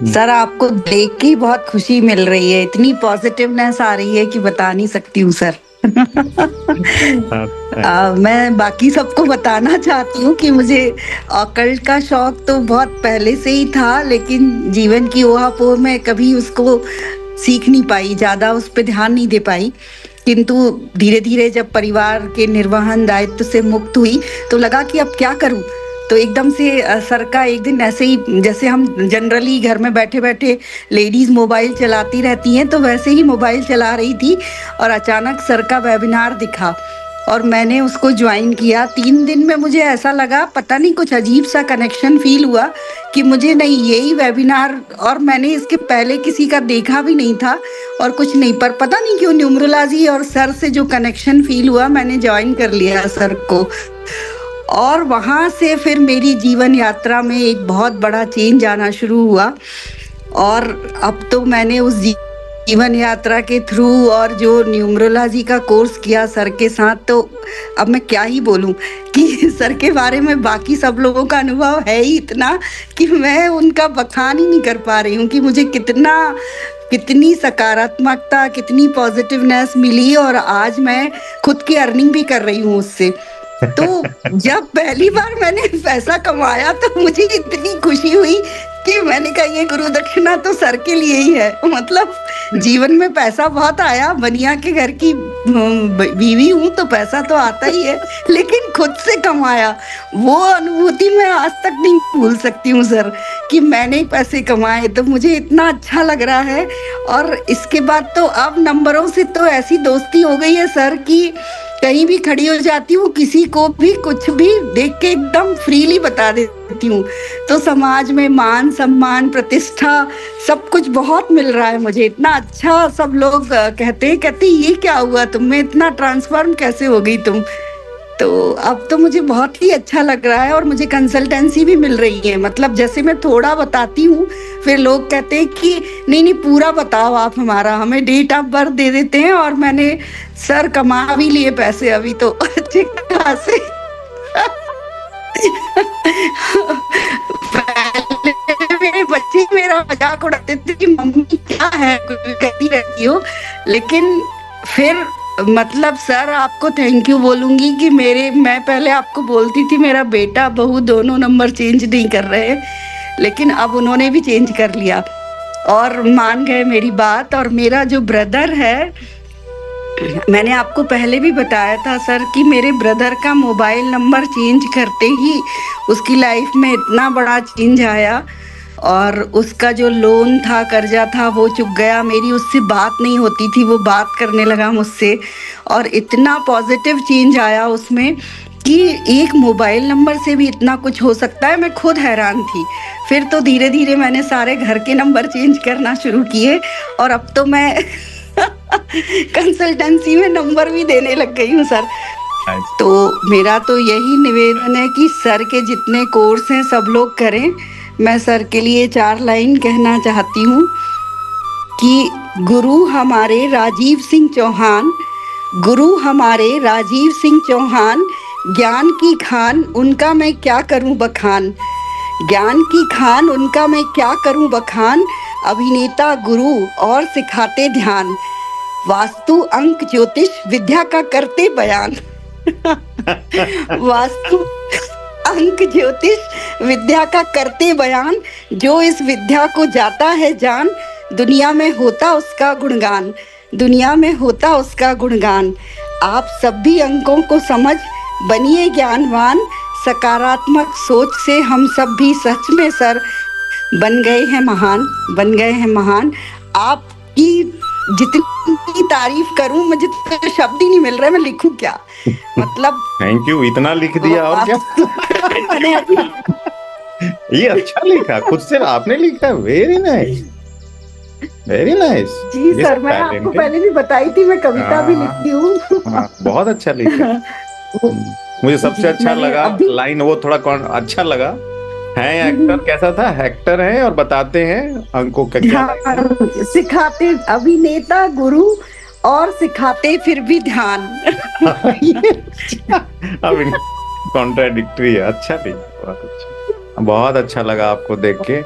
Sir आपको देख के ही बहुत खुशी मिल रही है, इतनी पॉजिटिवनेस आ रही है कि बता नहीं सकती हूँ सर। मैं बाकी सबको बताना चाहती हूँ कि मुझे ऑकल्ट का शौक तो बहुत पहले से ही था, लेकिन जीवन की ओहापोह में कभी उसको सीख नहीं पाई, ज्यादा उस पर ध्यान नहीं दे पाई। किंतु धीरे धीरे जब परिवार के निर्वहन दायित्व से मुक्त हुई तो लगा कि अब क्या करूं। तो एकदम से सर का एक दिन ऐसे ही, जैसे हम जनरली घर में बैठे बैठे लेडीज मोबाइल चलाती रहती हैं, तो वैसे ही मोबाइल चला रही थी और अचानक सर का वेबिनार दिखा और मैंने उसको ज्वाइन किया। 3 दिन में मुझे ऐसा लगा, पता नहीं कुछ अजीब सा कनेक्शन फील हुआ कि मुझे नहीं यही वेबिनार, और मैंने इसके पहले किसी का देखा भी नहीं था और कुछ नहीं, पर पता नहीं क्यों न्यूमरोलॉजी और सर से जो कनेक्शन फील हुआ, मैंने ज्वाइन कर लिया सर को। और वहाँ से फिर मेरी जीवन यात्रा में एक बहुत बड़ा चेंज आना शुरू हुआ। और अब तो मैंने उस जीवन यात्रा के थ्रू और जो न्यूमरोलॉजी का कोर्स किया सर के साथ, तो अब मैं क्या ही बोलूं कि सर के बारे में बाकी सब लोगों का अनुभव है ही इतना कि मैं उनका बखान ही नहीं कर पा रही हूँ कि मुझे कितनी सकारात्मकता, कितनी पॉजिटिवनेस मिली, और आज मैं खुद की अर्निंग भी कर रही हूँ उससे। तो जब पहली बार मैंने पैसा कमाया तो मुझे इतनी खुशी हुई कि मैंने कहा ये गुरु दक्षिणा तो सर के लिए ही है। मतलब जीवन में पैसा बहुत आया, बनिया के घर की बीवी हूँ तो पैसा तो आता ही है, लेकिन खुद से कमाया वो अनुभूति मैं आज तक नहीं भूल सकती हूँ सर, कि मैंने पैसे कमाए। तो मुझे इतना अच्छा लग रहा है। और इसके बाद तो अब नंबरों से तो ऐसी दोस्ती हो गई है सर की कहीं भी खड़ी हो जाती हूँ, किसी को भी कुछ भी देख के एकदम फ्रीली बता देती हूँ। तो समाज में मान सम्मान प्रतिष्ठा सब कुछ बहुत मिल रहा है मुझे। इतना अच्छा सब लोग कहते ये क्या हुआ तुम में, इतना ट्रांसफॉर्म कैसे हो गई तुम। तो अब तो मुझे बहुत ही अच्छा लग रहा है और मुझे कंसल्टेंसी भी मिल रही है। मतलब जैसे मैं थोड़ा बताती हूँ, फिर लोग कहते हैं कि नहीं पूरा बताओ आप, हमारा हमें डेट ऑफ बर्थ दे देते हैं। और मैंने सर कमा भी लिए पैसे अभी तो अच्छे खासे। मेरे बच्चे मेरा मजाक उड़ाते थे कि मम्मी क्या है कहती रहती हो, लेकिन फिर मतलब सर आपको थैंक यू बोलूंगी कि मैं पहले आपको बोलती थी मेरा बेटा बहू दोनों नंबर चेंज नहीं कर रहे, लेकिन अब उन्होंने भी चेंज कर लिया और मान गए मेरी बात। और मेरा जो ब्रदर है, मैंने आपको पहले भी बताया था सर कि मेरे ब्रदर का मोबाइल नंबर चेंज करते ही उसकी लाइफ में इतना बड़ा चेंज आया, और उसका जो लोन था, कर्जा था, वो चुक गया। मेरी उससे बात नहीं होती थी, वो बात करने लगा मुझसे, और इतना पॉजिटिव चेंज आया उसमें कि एक मोबाइल नंबर से भी इतना कुछ हो सकता है। मैं खुद हैरान थी। फिर तो धीरे धीरे मैंने सारे घर के नंबर चेंज करना शुरू किए और अब तो मैं कंसल्टेंसी में नंबर भी देने लग गई हूँ सर। तो मेरा तो यही निवेदन है कि सर के जितने कोर्स हैं सब लोग करें। मैं सर के लिए 4 लाइन कहना चाहती हूँ कि गुरु हमारे राजीव सिंह चौहान, गुरु हमारे राजीव सिंह चौहान, ज्ञान की खान उनका मैं क्या करूं बखान, ज्ञान की खान उनका मैं क्या करूं बखान, अभिनेता गुरु और सिखाते ध्यान, वास्तु अंक ज्योतिष विद्या का करते बयान। वास्तु अंक ज्योतिष विद्या का करते बयान, जो इस विद्या को जाता है जान, दुनिया में होता उसका गुणगान, दुनिया में होता उसका गुणगान। आप सब भी अंकों को समझ बनिए ज्ञानवान, सकारात्मक सोच से हम सब भी सच में सर बन गए हैं महान, बन गए हैं महान। आपकी जितनी तारीफ करूं, मुझे तो शब्द ही नहीं मिल रहे, मैं लिखूं क्या। मतलब थैंक यू, इतना लिख दिया और क्या। ये अच्छा लिखा, खुद से आपने लिखा, वेरी नाइस, वेरी नाइस। जी सर, मैं आपको पहले भी बताई थी, मैं कविता भी लिखती हूँ। बहुत अच्छा लिखा। मुझे सबसे अच्छा लगा लाइन, वो थोड़ा अच्छा लगा है। एक्टर कैसा था, एक्टर है और बताते हैं अंकों का क्या, सिखाते अभिनेता गुरु और सिखाते फिर भी ध्यान। अब कॉन्ट्राडिक्टरी है। अच्छा, बहुत अच्छा लगा आपको देख के।